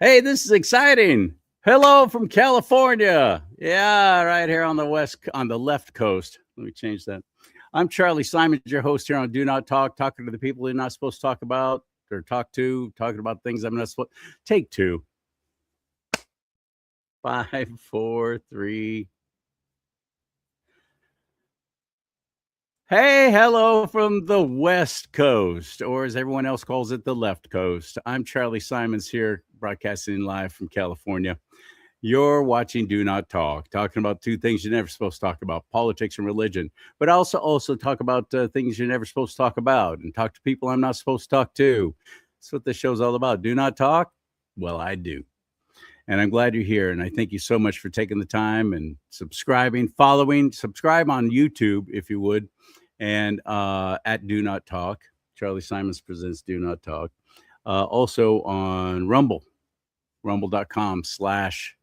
Hey, this is exciting. Hello from California. Yeah, right here on the left coast. Let me change that. I'm Charlie Simons, your host here on Do Not Talk, talking to the people you're not supposed to talk about or talk to, talking about things I'm not supposed. Take two. 5, 4, 3. Hey, hello from the West Coast, or as everyone else calls it, the left coast. I'm Charlie Simons here, broadcasting live from California. You're watching Do Not Talk, talking about two things you're never supposed to talk about: politics and religion, but also talk about things you're never supposed to talk about and talk to people I'm not supposed to talk to. That's what this show's all about. Do not talk? Well, I do. And I'm glad you're here. And I thank you so much for taking the time and subscribing, following, subscribe on YouTube, if you would, and at Do Not Talk. Charlie Simons presents Do Not Talk. Also on Rumble, rumble.com slash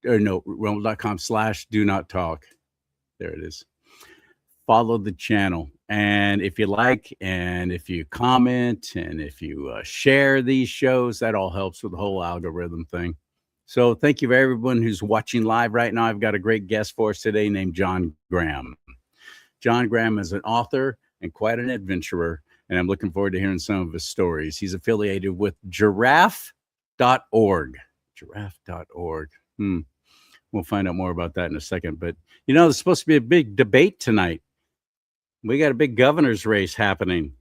rumble.com/. Do not talk. There it is. Follow the channel. And if you like, and if you comment, and if you share these shows, that all helps with the whole algorithm thing. So thank you for everyone who's watching live right now. I've got a great guest for us today named John Graham. John Graham is an author and quite an adventurer, and I'm looking forward to hearing some of his stories. He's affiliated with giraffe.org. Giraffe.org. We'll find out more about that in a second. But, there's supposed to be a big debate tonight. We got a big governor's race happening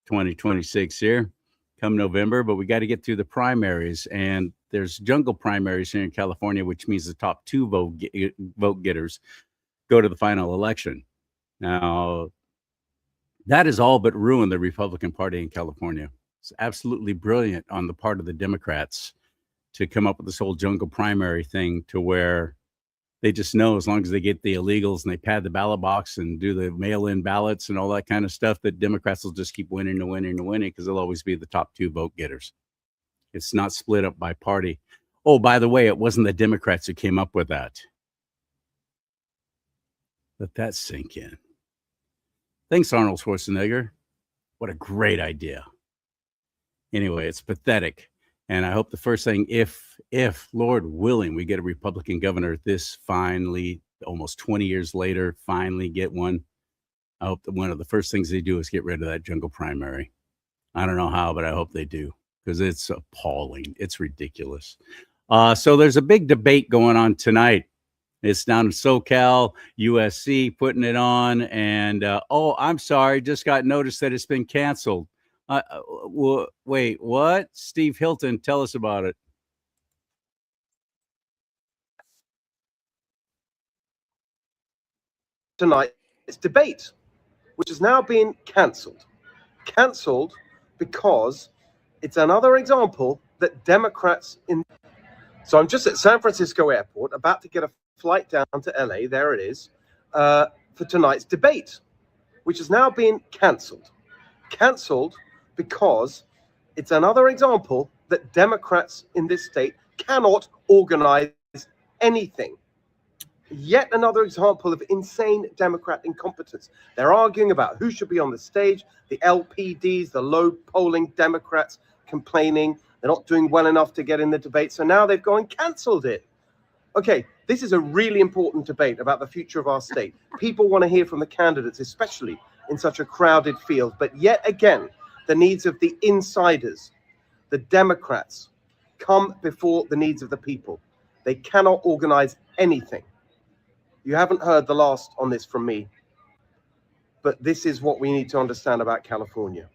2026 here come November, but we got to get through the primaries. And there's jungle primaries here in California, which means the top two vote getters go to the final election. Now, that has all but ruined the Republican Party in California. It's absolutely brilliant on the part of the Democrats to come up with this whole jungle primary thing, to where they just know as long as they get the illegals and they pad the ballot box and do the mail-in ballots and all that kind of stuff, that Democrats will just keep winning because they'll always be the top two vote getters. It's not split up by party. Oh, by the way, it wasn't the Democrats who came up with that. Let that sink in. Thanks, Arnold Schwarzenegger. What a great idea. Anyway, it's pathetic. And I hope the first thing, if Lord willing, we get a Republican governor, this finally, almost 20 years later, finally get one. I hope that one of the first things they do is get rid of that jungle primary. I don't know how, but I hope they do, because it's appalling. It's ridiculous. So there's a big debate going on tonight. It's down in SoCal, USC putting it on. And, I'm sorry, just got notice that it's been canceled. Wait, what? Steve Hilton, tell us about it. Tonight's debate, which has now been cancelled. Cancelled because it's another example that Democrats So I'm just at San Francisco Airport, about to get a flight down to LA. There it is, for tonight's debate, which has now been cancelled. Cancelled because it's another example that Democrats in this state cannot organize anything. Yet another example of insane Democrat incompetence. They're arguing about who should be on the stage, the LPDs, the low polling Democrats complaining they're not doing well enough to get in the debate. So now they've gone and cancelled it. Okay, this is a really important debate about the future of our state. People want to hear from the candidates, especially in such a crowded field. But yet again, the needs of the insiders, the Democrats, come before the needs of the people. They cannot organize anything. You haven't heard the last on this from me, but this is what we need to understand about California.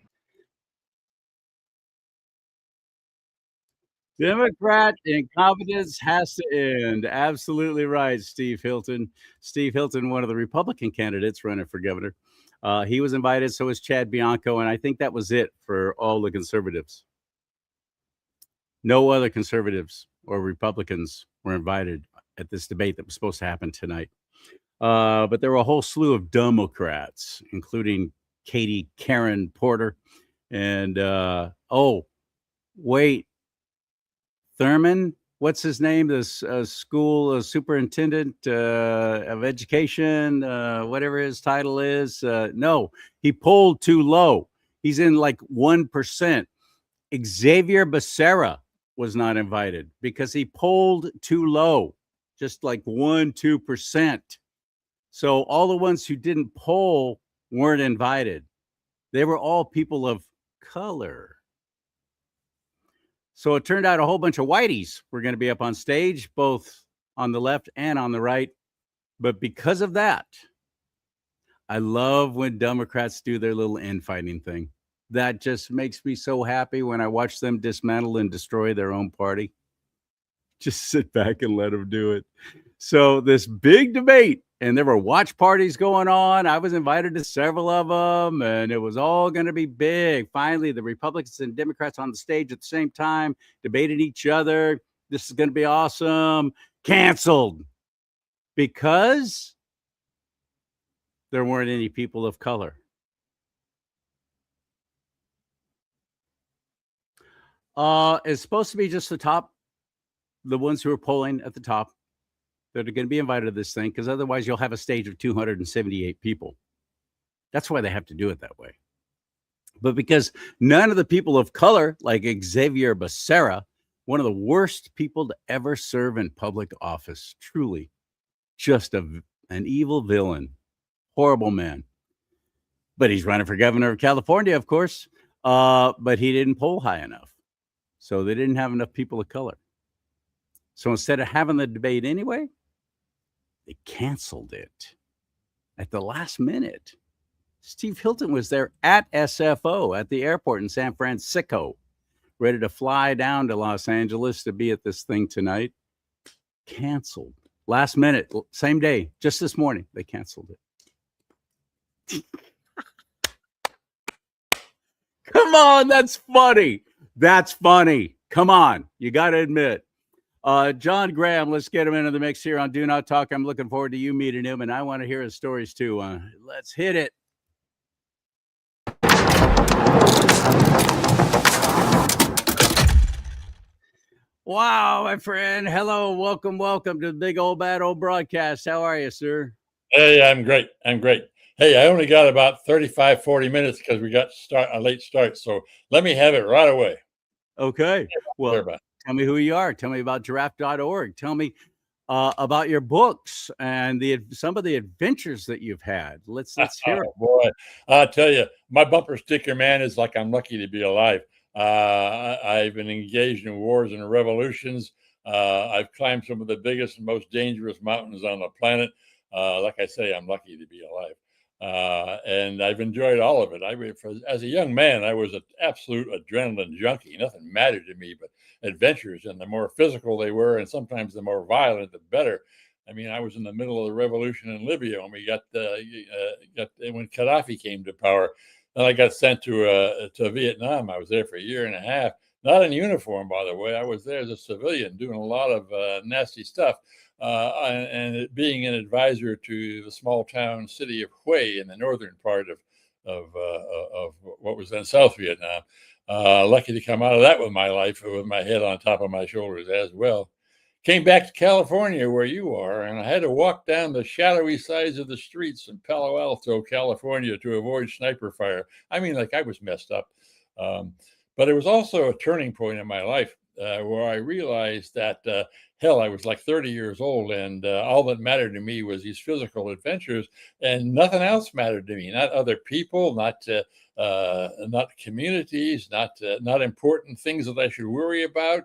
Democrat incompetence has to end. Absolutely right, Steve Hilton. Steve Hilton, one of the Republican candidates running for governor. He was invited, so was Chad Bianco, and I think that was it for all the conservatives. No other conservatives or Republicans were invited at this debate that was supposed to happen tonight. But there were a whole slew of Democrats, including Katie Karen Porter. And, Thurman, what's his name? This school superintendent of education, whatever his title is. No, he polled too low. He's in like 1%. Xavier Becerra, was not invited because he polled too low, just like 1-2%. So all the ones who didn't poll weren't invited. They were all people of color. So it turned out a whole bunch of whiteys were going to be up on stage, both on the left and on the right. But because of that, I love when Democrats do their little infighting thing. That just makes me so happy when I watch them dismantle and destroy their own party. Just sit back and let them do it. So this big debate, and there were watch parties going on. I was invited to several of them, and it was all going to be big. Finally, the Republicans and Democrats on the stage at the same time, debating each other. This is going to be awesome. Canceled because there weren't any people of color. It's supposed to be just the ones who are polling at the top that are going to be invited to this thing, because otherwise you'll have a stage of 278 people. That's why they have to do it that way. But because none of the people of color, like Xavier Becerra, one of the worst people to ever serve in public office, truly just an evil villain, horrible man. But he's running for governor of California, of course, but he didn't poll high enough. So they didn't have enough people of color. So instead of having the debate anyway, they canceled it at the last minute. Steve Hilton was there at SFO at the airport in San Francisco, ready to fly down to Los Angeles to be at this thing tonight. Canceled. Last minute, same day, just this morning, they canceled it. Come on, that's funny. That's funny. Come on, you got to admit. John Graham, let's get him into the mix here on Do Not Talk. I'm looking forward to you meeting him, and I want to hear his stories too. Let's hit it. Wow, my friend. Hello, welcome to the big old bad old broadcast. How are you, sir? Hey, I'm great. Hey, I only got about 35, 40 minutes because we got a late start. So let me have it right away. Okay. Well, tell me who you are. Tell me about giraffe.org. Tell me about your books and some of the adventures that you've had. Let's hear it. Boy, I'll tell you, my bumper sticker, man, is like I'm lucky to be alive. I've been engaged in wars and revolutions. I've climbed some of the biggest and most dangerous mountains on the planet. Like I say, I'm lucky to be alive. And I've enjoyed all of it. As a young man, I was an absolute adrenaline junkie. Nothing mattered to me but adventures, and the more physical they were, and sometimes the more violent, the better. I mean, I was in the middle of the revolution in Libya when we got when Gaddafi came to power. Then I got sent to Vietnam. I was there for a year and a half, not in uniform, by the way. I was there as a civilian doing a lot of nasty stuff. And being an advisor to the small town city of Hue in the northern part of what was then South Vietnam. Lucky to come out of that with my life, with my head on top of my shoulders as well. Came back to California where you are, and I had to walk down the shadowy sides of the streets in Palo Alto, California to avoid sniper fire. I mean, like I was messed up. But it was also a turning point in my life where I realized that hell, I was like 30 years old, and all that mattered to me was these physical adventures, and nothing else mattered to me. Not other people, not communities, not important things that I should worry about,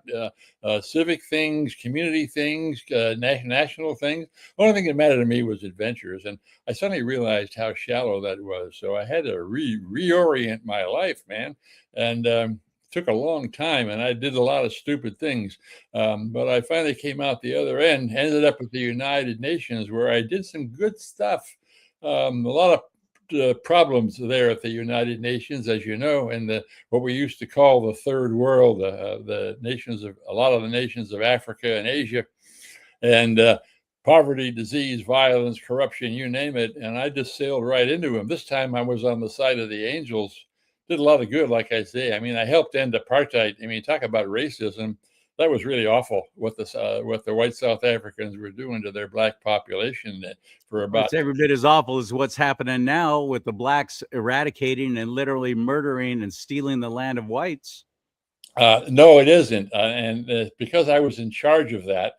civic things, community things, national things. The only thing that mattered to me was adventures, and I suddenly realized how shallow that was. So I had to reorient my life, man, and took a long time, and I did a lot of stupid things. But I finally came out the other end, ended up at the United Nations, where I did some good stuff. A lot of problems there at the United Nations, as you know, in what we used to call the third world, a lot of the nations of Africa and Asia, and poverty, disease, violence, corruption, you name it. And I just sailed right into them. This time I was on the side of the angels. Did a lot of good, like I say. I mean, I helped end apartheid. I mean, talk about racism. That was really awful what the white South Africans were doing to their black population for about. It's every bit as awful as what's happening now with the blacks eradicating and literally murdering and stealing the land of whites. No, it isn't, and because I was in charge of that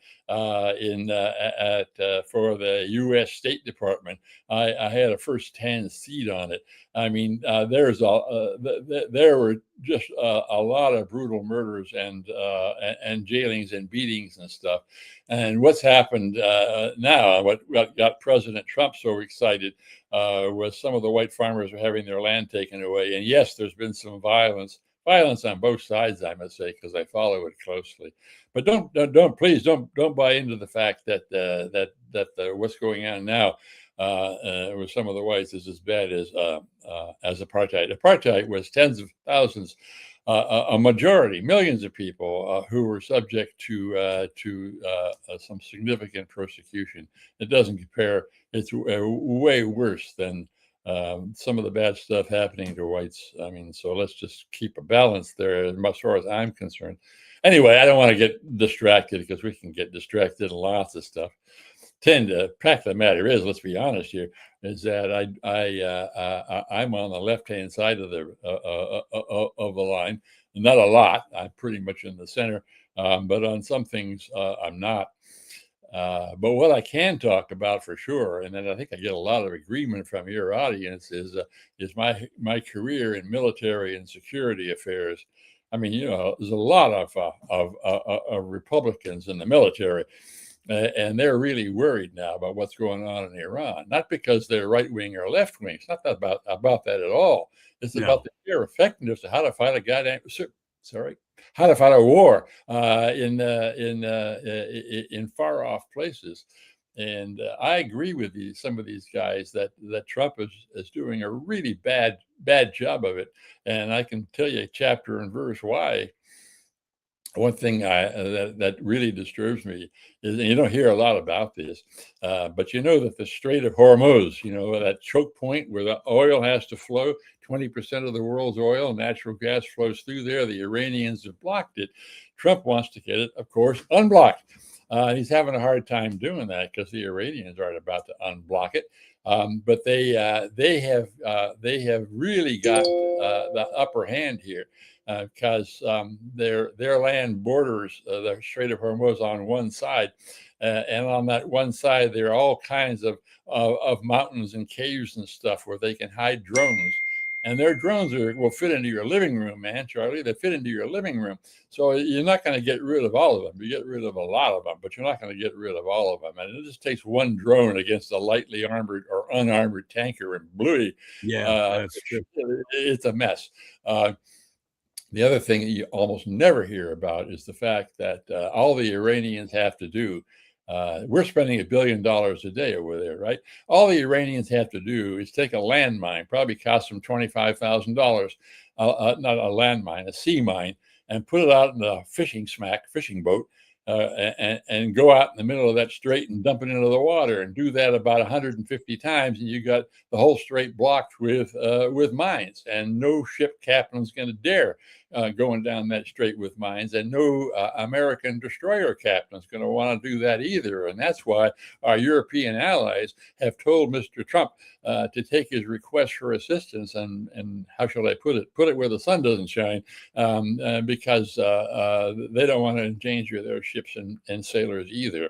for the U.S. State Department, I had a first-hand seat on it. I mean, there were just a lot of brutal murders and jailings and beatings and stuff. And what's happened now? What got President Trump so excited was some of the white farmers are having their land taken away. And yes, there's been some violence on both sides, I must say, because I follow it closely. But please don't buy into the fact that what's going on now with some of the whites is as bad as apartheid. Apartheid was tens of thousands, a majority, millions of people who were subject to some significant persecution. It doesn't compare. It's way worse than some of the bad stuff happening to whites. I mean, so let's just keep a balance there as far as I'm concerned. Anyway, I don't want to get distracted because we can get distracted in lots of stuff. Fact of the matter is, let's be honest here, is that I'm on the left-hand side of the line. Not a lot. I'm pretty much in the center, but on some things I'm not. But what I can talk about for sure, and then I think I get a lot of agreement from your audience, is my career in military and security affairs. I mean, there's a lot of Republicans in the military, and they're really worried now about what's going on in Iran. Not because they're right wing or left wing. It's not about that at all. It's about the sheer effectiveness of how to fight a goddamn. How to fight a war in far off places. And I agree with some of these guys that Trump is doing a really bad job of it. And I can tell you chapter and verse why. One thing that really disturbs me is, and you don't hear a lot about this, but you know that the Strait of Hormuz, that choke point where the oil has to flow, 20% of the world's oil, natural gas flows through there. The Iranians have blocked it. Trump wants to get it, of course, unblocked. He's having a hard time doing that because the Iranians aren't about to unblock it. But they have really got the upper hand here. Because their land borders the Strait of Hormuz on one side, and on that one side there are all kinds of mountains and caves and stuff where they can hide drones, and their drones will fit into your living room, man, Charlie. They fit into your living room, so you're not going to get rid of all of them. You get rid of a lot of them, but you're not going to get rid of all of them. And it just takes one drone against a lightly armored or unarmored tanker, and bluey, that's true. It's a mess. The other thing that you almost never hear about is the fact that all the Iranians have to do, we're spending $1 billion a day over there, right? All the Iranians have to do is take a landmine, probably costs them $25,000, not a landmine, a sea mine, and put it out in a fishing boat, and go out in the middle of that strait and dump it into the water, and do that about 150 times, and you got the whole strait blocked with mines, and no ship captain's going to dare going down that strait with mines, and no American destroyer captain is going to want to do that either. And that's why our European allies have told Mr. Trump to take his request for assistance and how shall I put it where the sun doesn't shine, because they don't want to endanger their ships and sailors either.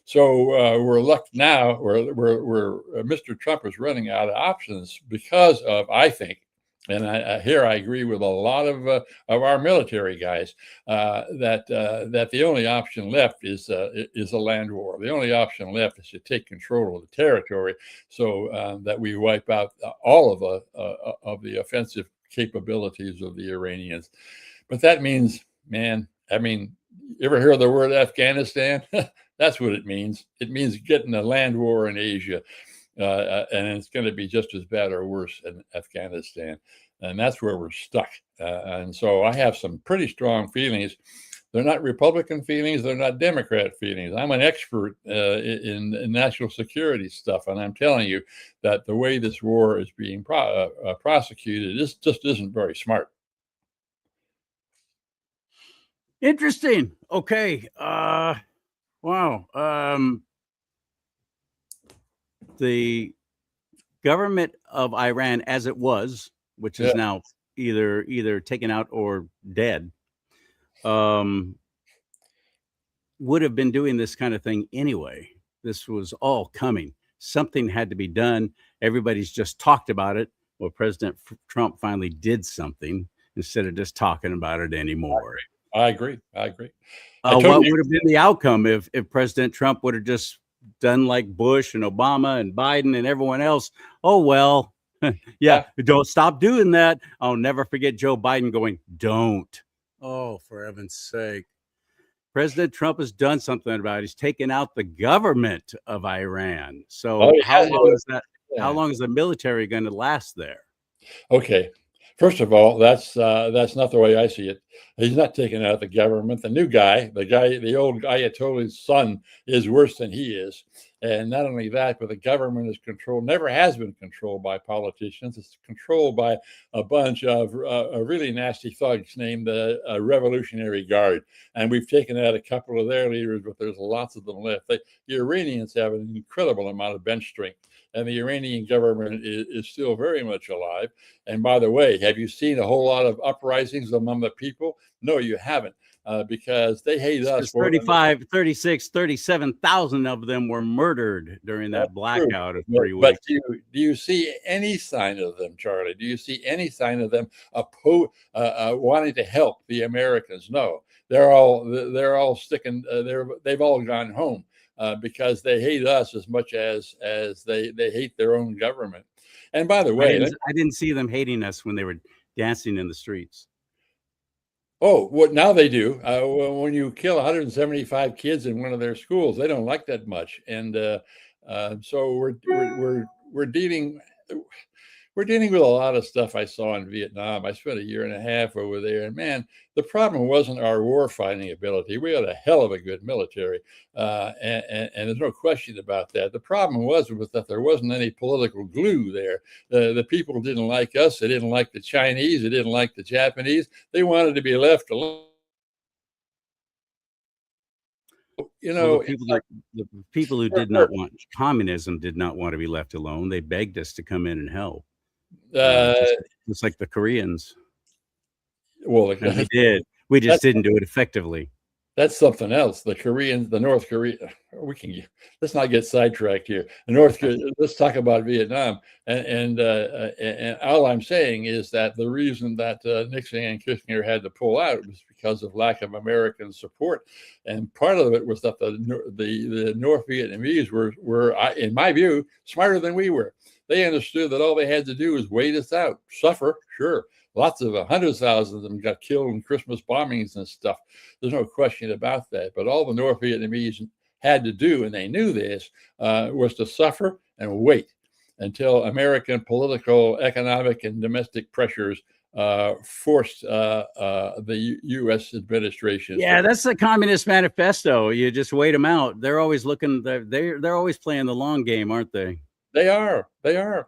So we're lucky now. We're Mr. Trump is running out of options because of, I think, and I agree with a lot of our military guys, that the only option left is a land war. The only option left is to take control of the territory, so that we wipe out all of the offensive capabilities of the Iranians. But that means, man, I mean, you ever hear the word Afghanistan? That's what it means. It means getting a land war in Asia. And it's going to be just as bad or worse in Afghanistan. And that's where we're stuck. And so I have some pretty strong feelings. They're not Republican feelings. They're not Democrat feelings. I'm an expert in national security stuff. And I'm telling you that the way this war is being prosecuted just isn't very smart. Interesting. Okay. Wow. The government of Iran, as it was, which is now either taken out or dead, um, would have been doing this kind of thing anyway. This was all coming. Something had to be done. Everybody's just talked about it. Well, President Trump finally did something instead of just talking about it anymore. I agree. I agree. What would have been the outcome if President Trump would have just done like Bush and Obama and Biden and everyone else? Oh, well, yeah, don't stop doing that. I'll never forget Joe Biden going, don't. Oh, for heaven's sake. President Trump has done something about it. He's taken out the government of Iran. So how long is that? How long is the military going to last there? Okay. First of all, that's not the way I see it. He's not taking out the government. The new guy, the old Ayatollah's son, is worse than he is. And not only that, but the government is controlled, never has been controlled by politicians. It's controlled by a bunch of really nasty thugs named the Revolutionary Guard. And we've taken out a couple of their leaders, but there's lots of them left. The Iranians have an incredible amount of bench strength. And the Iranian government is still very much alive. And by the way, have you seen a whole lot of uprisings among the people? No, you haven't, because they hate us. 37,000 of them were murdered during that blackout of 3 weeks. But do you see any sign of them, Charlie? Do you see any sign of them wanting to help the Americans? No, they're all sticking. They've all gone home. Because they hate us as much as they hate their own government. And by the way, I didn't see them hating us when they were dancing in the streets. Oh, what now they do. When you kill 175 kids in one of their schools, they don't like that much. And so we're dealing with a lot of stuff I saw in Vietnam. I spent 1.5 years over there, and man, the problem wasn't our war fighting ability. We had a hell of a good military, and there's no question about that. The problem was that there wasn't any political glue there. The people didn't like us. They didn't like the Chinese. They didn't like the Japanese. They wanted to be left alone. You know, the people who did not want communism did not want to be left alone. They begged us to come in and help. Just like the Koreans. Well, we did. We just didn't do it effectively. That's something else. The Koreans, the North Korea. Let's not get sidetracked here. Let's talk about Vietnam. And all I'm saying is that the reason that Nixon and Kissinger had to pull out was because of lack of American support, and part of it was that the North Vietnamese were, in my view, smarter than we were. They understood that all they had to do was wait us out, suffer, sure. Lots of hundreds of thousands of them got killed in Christmas bombings and stuff. There's no question about that. But all the North Vietnamese had to do, and they knew this, was to suffer and wait until American political, economic, and domestic pressures forced the U.S. administration. Yeah, that's the Communist Manifesto. You just wait them out. They're always looking. They're always playing the long game, aren't they? They are.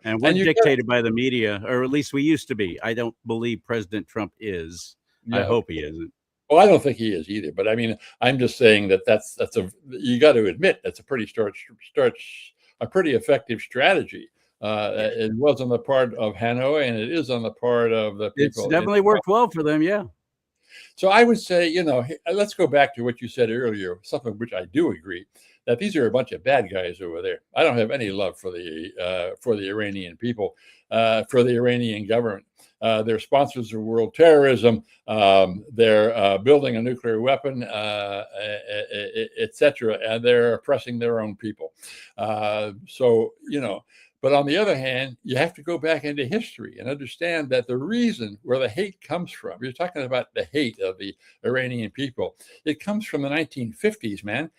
And we're dictated by the media, or at least we used to be. I don't believe President Trump is. No. I hope he isn't. Well, I don't think he is either. But I mean, I'm just saying that's you got to admit that's a pretty effective strategy. It was on the part of Hanoi, and it is on the part of the people. It's definitely worked well for them. Yeah. So I would say, let's go back to what you said earlier, something which I do agree, that these are a bunch of bad guys over there. I don't have any love for the Iranian people, for the Iranian government. They're sponsors of world terrorism. They're building a nuclear weapon, etc. And they're oppressing their own people. But on the other hand, you have to go back into history and understand that the reason where the hate comes from, you're talking about the hate of the Iranian people, it comes from the 1950s, man.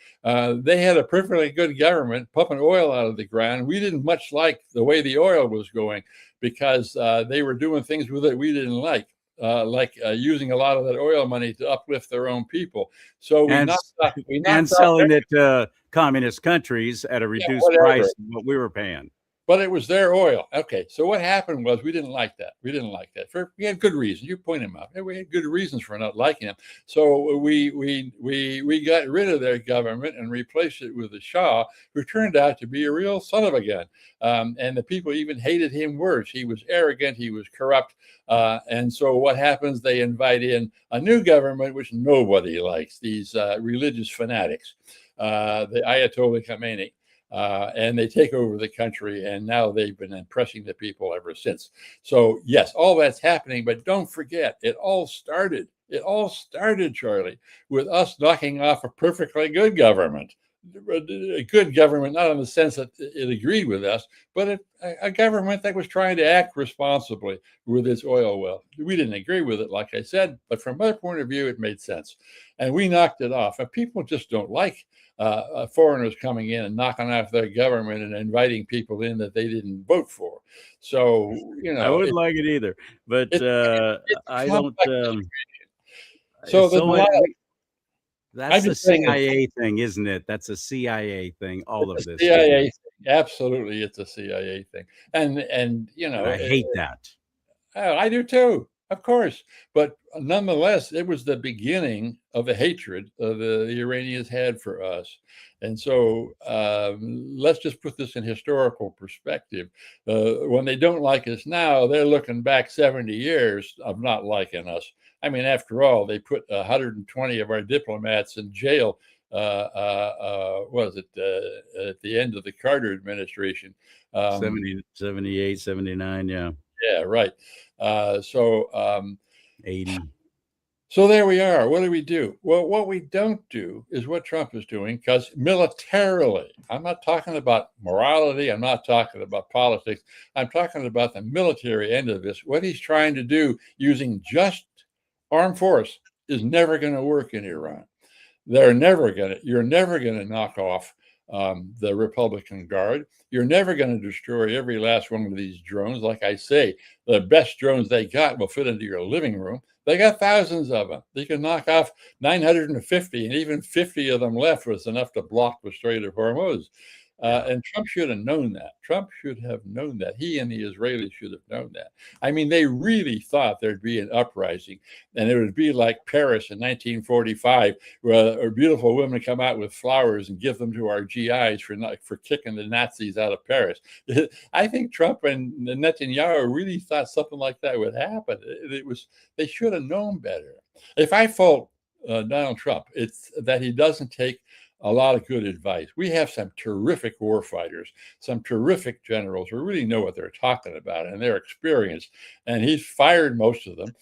They had a perfectly good government pumping oil out of the ground. We didn't much like the way the oil was going because they were doing things with it we didn't like using a lot of that oil money to uplift their own people. So selling it to communist countries at a reduced price of what we were paying. but it was their oil. Okay, so what happened was we didn't like that. We didn't like that. We had good reasons. You point them out. We had good reasons for not liking them. So we got rid of their government and replaced it with the Shah, who turned out to be a real son of a gun. And the people even hated him worse. He was arrogant. He was corrupt. And so what happens? They invite in a new government, which nobody likes, these religious fanatics, the Ayatollah Khamenei. And they take over the country, and now they've been impressing the people ever since. So yes, all that's happening, but don't forget, it all started, Charlie, with us knocking off a perfectly good government. A good government, not in the sense that it agreed with us, but a government that was trying to act responsibly with its oil wealth. We didn't agree with it, like I said, but from my point of view, it made sense. And we knocked it off. And people just don't like foreigners coming in and knocking off their government and inviting people in that they didn't vote for. So, I wouldn't like it either, but I don't. So that's the CIA thing, isn't it? That's a CIA thing. All of this. CIA thing. Absolutely, it's a CIA thing, and I hate that. I do too, of course. But nonetheless, it was the beginning of the hatred the Iranians had for us. And so let's just put this in historical perspective. When they don't like us now, they're looking back 70 years of not liking us. I mean, after all, they put 120 of our diplomats in jail. Was it at the end of the Carter administration? 70, 78, 79, yeah. Yeah, right. 80. So there we are. What do we do? Well, what we don't do is what Trump is doing, because militarily, I'm not talking about morality. I'm not talking about politics. I'm talking about the military end of this. What he's trying to do using just armed force is never going to work in Iran. You're never going to knock off the Republican Guard. You're never going to destroy every last one of these drones. Like I say, the best drones they got will fit into your living room. They got thousands of them. They can knock off 950, and even 50 of them left was enough to block the Strait of Hormuz. And Trump should have known that. Trump should have known that. He and the Israelis should have known that. I mean, they really thought there'd be an uprising, and it would be like Paris in 1945, where beautiful women come out with flowers and give them to our GIs for kicking the Nazis out of Paris. I think Trump and Netanyahu really thought something like that would happen. They should have known better. If I fault Donald Trump, it's that he doesn't take a lot of good advice. We have some terrific war fighters, some terrific generals who really know what they're talking about, and they're experienced. And he's fired most of them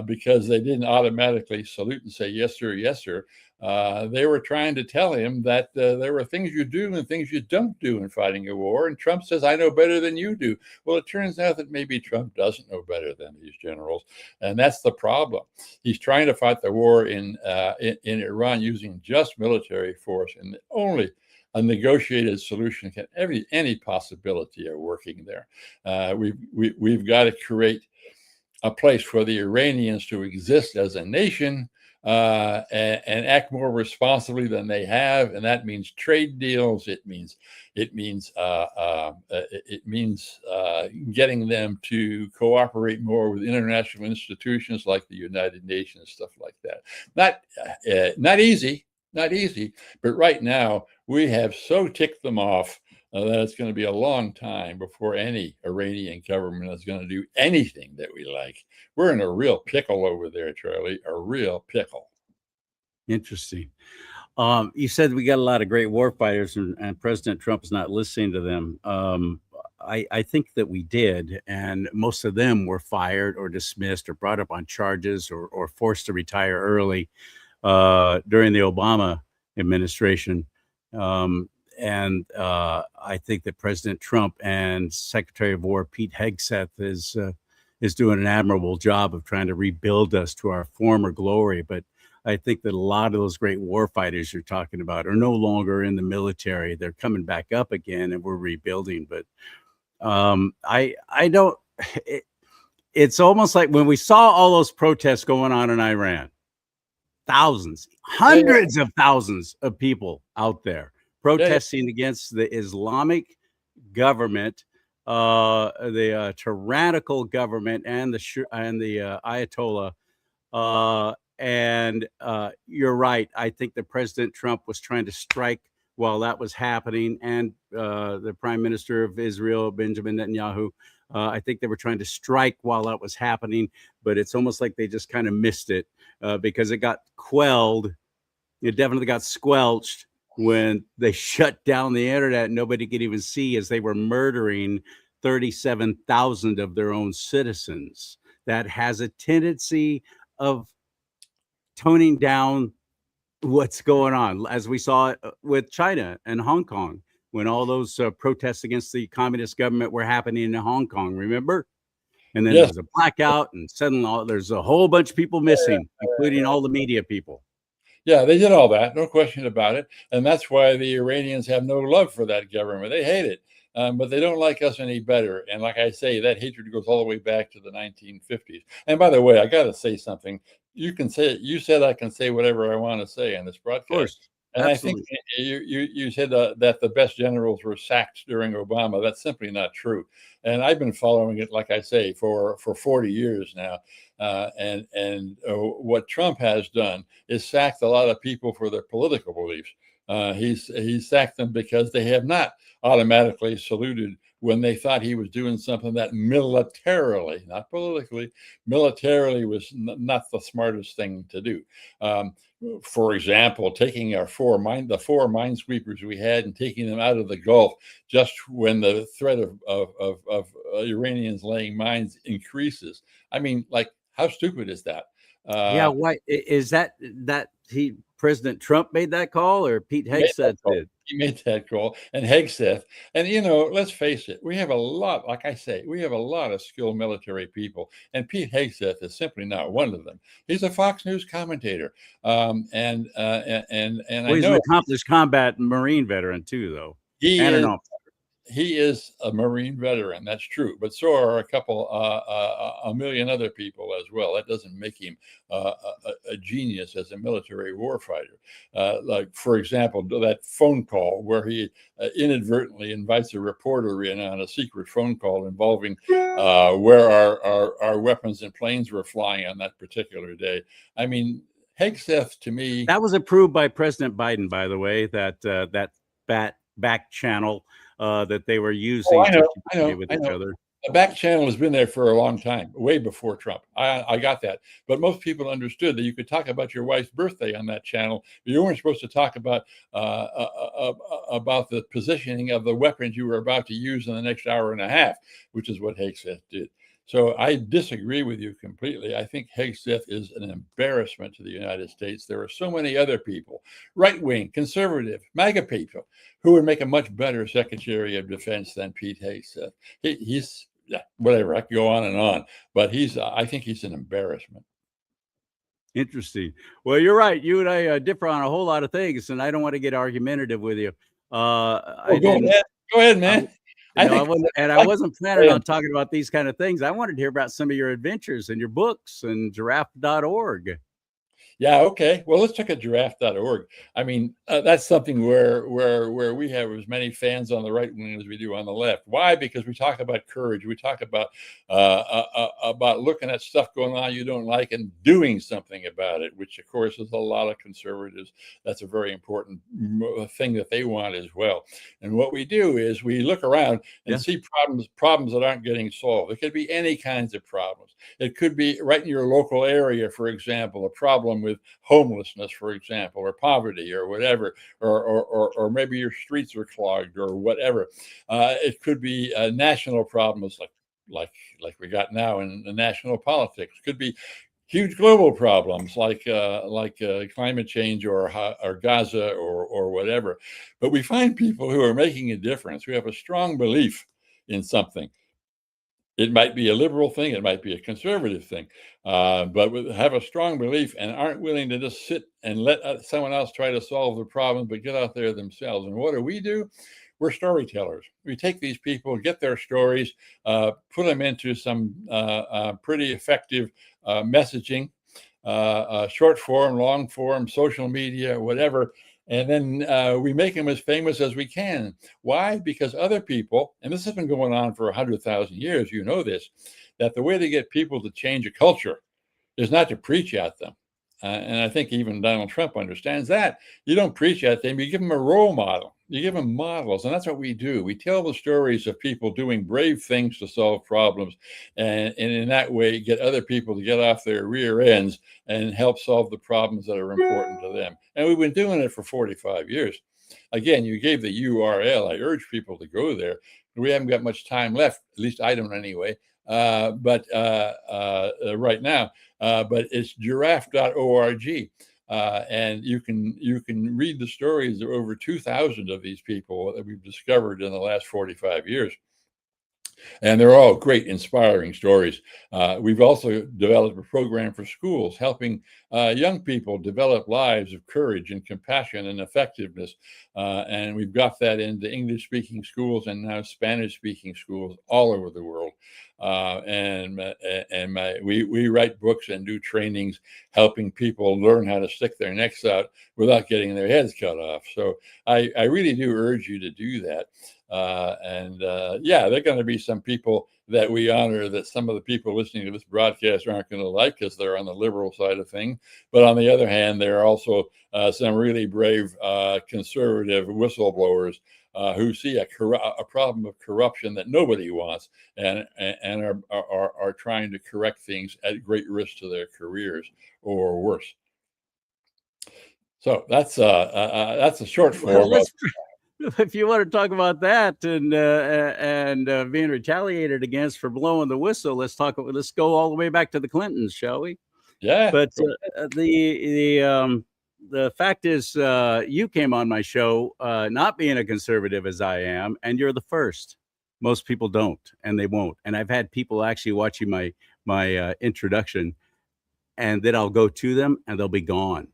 because they didn't automatically salute and say, yes, sir, yes, sir. They were trying to tell him that there were things you do and things you don't do in fighting a war. And Trump says, I know better than you do. Well, it turns out that maybe Trump doesn't know better than these generals. And that's the problem. He's trying to fight the war in Iran using just military force, and only a negotiated solution can any possibility of working there. We've got to create a place for the Iranians to exist as a nation and act more responsibly than they have, and that means trade deals. It means getting them to cooperate more with international institutions like the United Nations, stuff like that. Not easy, but right now we have so ticked them off that it's going to be a long time before any Iranian government is going to do anything that we like. We're in a real pickle over there, Charlie, a real pickle. Interesting. You said we got a lot of great war fighters, and President Trump is not listening to them. I think that we did, and most of them were fired or dismissed or brought up on charges or forced to retire early during the Obama administration. And I think that President Trump and Secretary of War Pete Hegseth is doing an admirable job of trying to rebuild us to our former glory. But I think that a lot of those great war fighters you're talking about are no longer in the military. They're coming back up again, and we're rebuilding. But I don't. It's almost like when we saw all those protests going on in Iran, thousands, hundreds of thousands of people out there protesting against the Islamic government, the tyrannical government, and the Ayatollah. And you're right. I think that President Trump was trying to strike while that was happening, and the Prime Minister of Israel, Benjamin Netanyahu. I think they were trying to strike while that was happening, but it's almost like they just kind of missed it because it got quelled. It definitely got squelched when they shut down the internet. Nobody could even see as they were murdering 37,000 of their own citizens. That has a tendency of toning down what's going on, as we saw it with China and Hong Kong when all those protests against the communist government were happening in Hong Kong, remember? And then Yes. there's a blackout, and suddenly there's a whole bunch of people missing, including all the media people. Yeah, they did all that, no question about it. And that's why the Iranians have no love for that government. They hate it, but they don't like us any better. And like I say, that hatred goes all the way back to the 1950s. And by the way, I got to say something. You can say it. You said I can say whatever I want to say on this broadcast. Of course. And Absolutely. I think you said that the best generals were sacked during Obama. That's simply not true. And I've been following it, like I say, for 40 years now. What Trump has done is sacked a lot of people for their political beliefs. He's sacked them because they have not automatically saluted when they thought he was doing something that militarily, not politically, militarily was not the smartest thing to do. For example, taking the four minesweepers we had and taking them out of the Gulf just when the threat of Iranians laying mines increases. I mean, like, how stupid is that? Yeah, why is that President Trump made that call, or Pete Hegseth did? He made that call, and Hegseth. And let's face it, we have a lot. Like I say, we have a lot of skilled military people, and Pete Hegseth is simply not one of them. He's a Fox News commentator, Well, he's an accomplished combat Marine veteran too, though. He is a Marine veteran. That's true. But so are a million other people as well. That doesn't make him a genius as a military warfighter. Like, for example, that phone call where he inadvertently invites a reporter in on a secret phone call involving where our weapons and planes were flying on that particular day. I mean, Hegseth, to me, that was approved by President Biden, by the way. That back channel that they were using to communicate with each other. The back channel has been there for a long time, way before Trump. I got that. But most people understood that you could talk about your wife's birthday on that channel. You weren't supposed to talk about the positioning of the weapons you were about to use in the next hour and a half, which is what Hegseth did. So I disagree with you completely. I think Hegseth is an embarrassment to the United States. There are so many other people, right-wing, conservative, MAGA people, who would make a much better Secretary of Defense than Pete Hegseth. He's whatever. I could go on and on, but I think he's an embarrassment. Interesting. Well, you're right. You and I differ on a whole lot of things, and I don't want to get argumentative with you. Go ahead, man. I wasn't planning on talking about these kind of things. I wanted to hear about some of your adventures and your books and giraffe.org. Yeah, okay. Well, let's look at giraffe.org. I mean, that's something where we have as many fans on the right wing as we do on the left. Why? Because we talk about courage. We talk about looking at stuff going on you don't like and doing something about it, which, of course, is a lot of conservatives. That's a very important thing that they want as well. And what we do is we look around and see problems that aren't getting solved. It could be any kinds of problems. It could be right in your local area, for example, a problem with homelessness, for example, or poverty, or whatever, or maybe your streets are clogged, or whatever. It could be national problems like we got now in the national politics. It could be huge global problems like climate change or Gaza or whatever. But we find people who are making a difference, who have a strong belief in something. It might be a liberal thing, it might be a conservative thing, but have a strong belief and aren't willing to just sit and let someone else try to solve the problem, but get out there themselves. And what do? We're storytellers. We take these people, get their stories, put them into some pretty effective messaging, short form, long form, social media, whatever. And then we make them as famous as we can. Why? Because other people, and this has been going on for 100,000 years, you know this, that the way to get people to change a culture is not to preach at them. And I think even Donald Trump understands that. You don't preach at them, you give them a role model. You give them models, and that's what we do. We tell the stories of people doing brave things to solve problems, and in that way get other people to get off their rear ends and help solve the problems that are important to them. And we've been doing it for 45 years. Again, you gave the URL. I urge people to go there. We haven't got much time left, at least I don't anyway, right now. But it's giraffe.org. And you can read the stories of over 2,000 of these people that we've discovered in the last 45 years. And they're all great, inspiring stories. We've also developed a program for schools, helping young people develop lives of courage and compassion and effectiveness. And we've got that into English-speaking schools and now Spanish-speaking schools all over the world. We write books and do trainings, helping people learn how to stick their necks out without getting their heads cut off. So I really do urge you to do that. Yeah, there are going to be some people that we honor that some of the people listening to this broadcast aren't going to like because they're on the liberal side of things. But on the other hand, there are also some really brave conservative whistleblowers who see a problem of corruption that nobody wants and are trying to correct things at great risk to their careers or worse. So that's a short form. Well, if you want to talk about that and being retaliated against for blowing the whistle, let's go all the way back to the Clintons, shall we? Yeah. But the fact is, you came on my show not being a conservative as I am, and you're the first. Most people don't, and they won't. And I've had people actually watching my introduction, and then I'll go to them, and they'll be gone.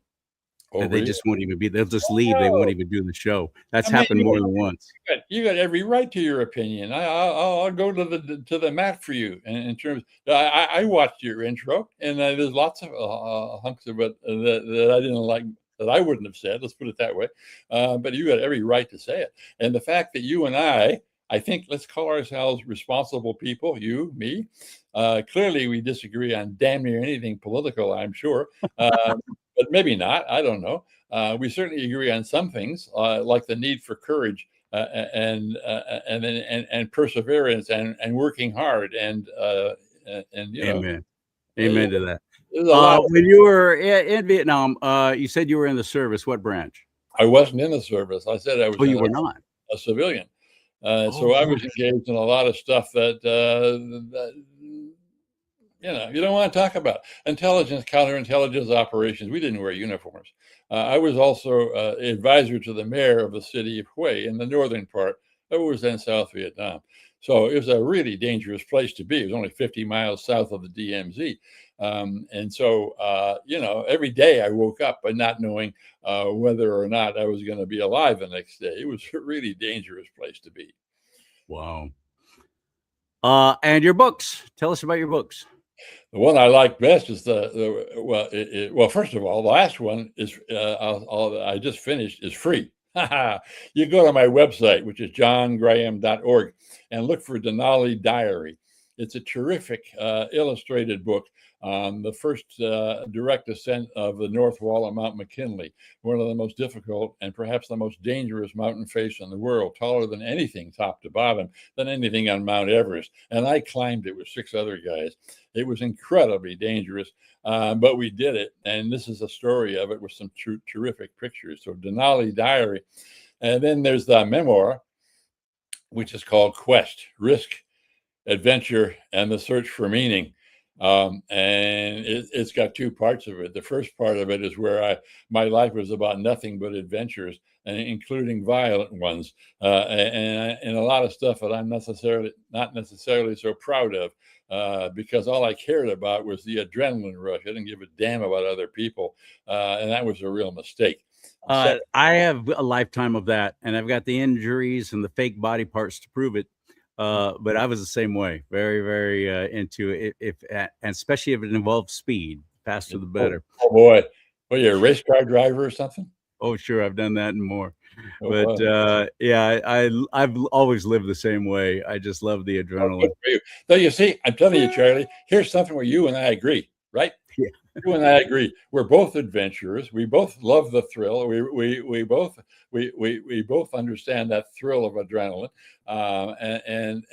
And they just won't even be. They'll just leave. They won't even do the show. That's happened more than once. You got every right to your opinion. I'll go to the mat for you. In terms, I watched your intro, and there's lots of hunks of it that I didn't like, that I wouldn't have said. Let's put it that way. But you got every right to say it. And the fact that you and I think, let's call ourselves responsible people. You, me. Clearly, we disagree on damn near anything political, I'm sure. But maybe not. I don't know. We certainly agree on some things, like the need for courage and perseverance and working hard and Amen. Amen to that. When you were in Vietnam, you said you were in the service. What branch? I wasn't in the service. I said I was. Oh, you were not a civilian. So I was engaged in a lot of stuff that you don't want to talk about. Intelligence, counterintelligence operations. We didn't wear uniforms. I was also advisor to the mayor of the city of Hue in the northern part. That was then South Vietnam. So it was a really dangerous place to be. It was only 50 miles south of the DMZ. And so, every day I woke up by not knowing whether or not I was going to be alive the next day. It was a really dangerous place to be. Wow. And your books. Tell us about your books. The one I like best is well, first of all, the last one is I just finished is free. You go to my website, which is johngraham.org, and look for Denali Diary. It's a terrific illustrated book on the first direct ascent of the north wall of Mount McKinley, one of the most difficult and perhaps the most dangerous mountain face in the world, taller than anything top to bottom, than anything on Mount Everest. And I climbed it with 6 other guys. It was incredibly dangerous, but we did it. And this is a story of it with some terrific pictures. So Denali Diary. And then there's the memoir, which is called Quest, Risk, Adventure, and the Search for Meaning. And it's got 2 parts of it. The first part of it is where my life was about nothing but adventures, and including violent ones, and a lot of stuff that I'm not necessarily so proud of, because all I cared about was the adrenaline rush. I didn't give a damn about other people, and that was a real mistake. I have a lifetime of that, and I've got the injuries and the fake body parts to prove it. But I was the same way, very, very into it, and especially if it involves speed, faster the better. Oh boy, what are you, a race car driver or something? Oh, sure, I've done that and more. Oh, But wow. yeah, I've always lived the same way. I just love the Oh, good adrenaline. for you. So you see, I'm telling you, Charlie, here's something where you and I agree, right? Yeah. You and I agree. We're both adventurers. We both love the thrill. We both understand that thrill of adrenaline. And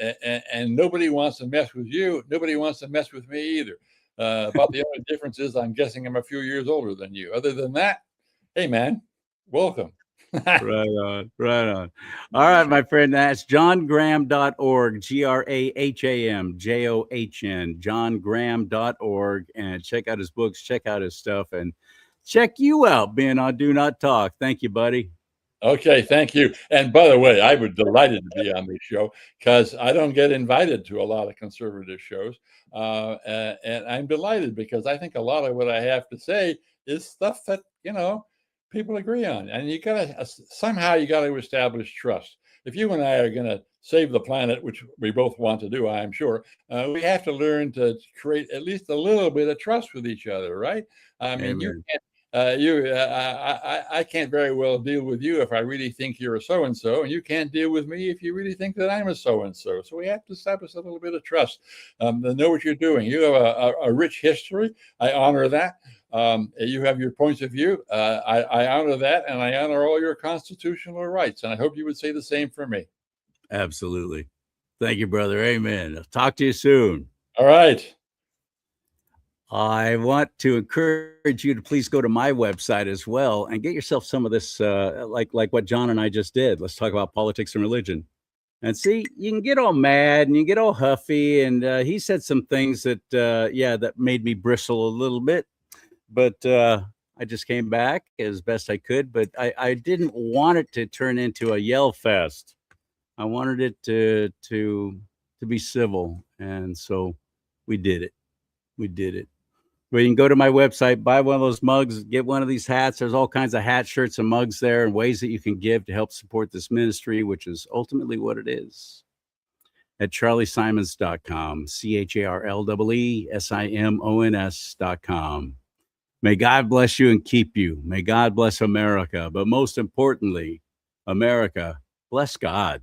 nobody wants to mess with you. Nobody wants to mess with me either. About the only difference is I'm guessing I'm a few years older than you. Other than that, hey man, welcome. Right on, right on. All right, my friend, that's johngraham.org, GRAHAM, johngraham.org, and check out his books, check out his stuff, and check you out being on Do Not Talk. Thank you, buddy. Okay, thank you. And by the way, I was delighted to be on this show because I don't get invited to a lot of conservative shows. And I'm delighted because I think a lot of what I have to say is stuff that, people agree on. And somehow you got to establish trust. If you and I are going to save the planet, which we both want to do, I'm sure, we have to learn to create at least a little bit of trust with each other, right? I mean, Amen. I can't very well deal with you if I really think you're a so-and-so, and you can't deal with me if you really think that I'm a so-and-so. So we have to establish a little bit of trust, to know what you're doing. You have a rich history. I honor that. You have your points of view. I honor that, and I honor all your constitutional rights. And I hope you would say the same for me. Absolutely. Thank you, brother. Amen. I'll talk to you soon. All right. I want to encourage you to please go to my website as well and get yourself some of this, like what John and I just did. Let's talk about politics and religion. And see, you can get all mad and you get all huffy. And he said some things that, that made me bristle a little bit. But I just came back as best I could. But I didn't want it to turn into a yell fest. I wanted it to be civil. And so we did it. We did it. Well, you can go to my website, buy one of those mugs, get one of these hats. There's all kinds of hats, shirts, and mugs there, and ways that you can give to help support this ministry, which is ultimately what it is. At charliesimons.com, CharlleSimons.com. May God bless you and keep you. May God bless America. But most importantly, America, bless God.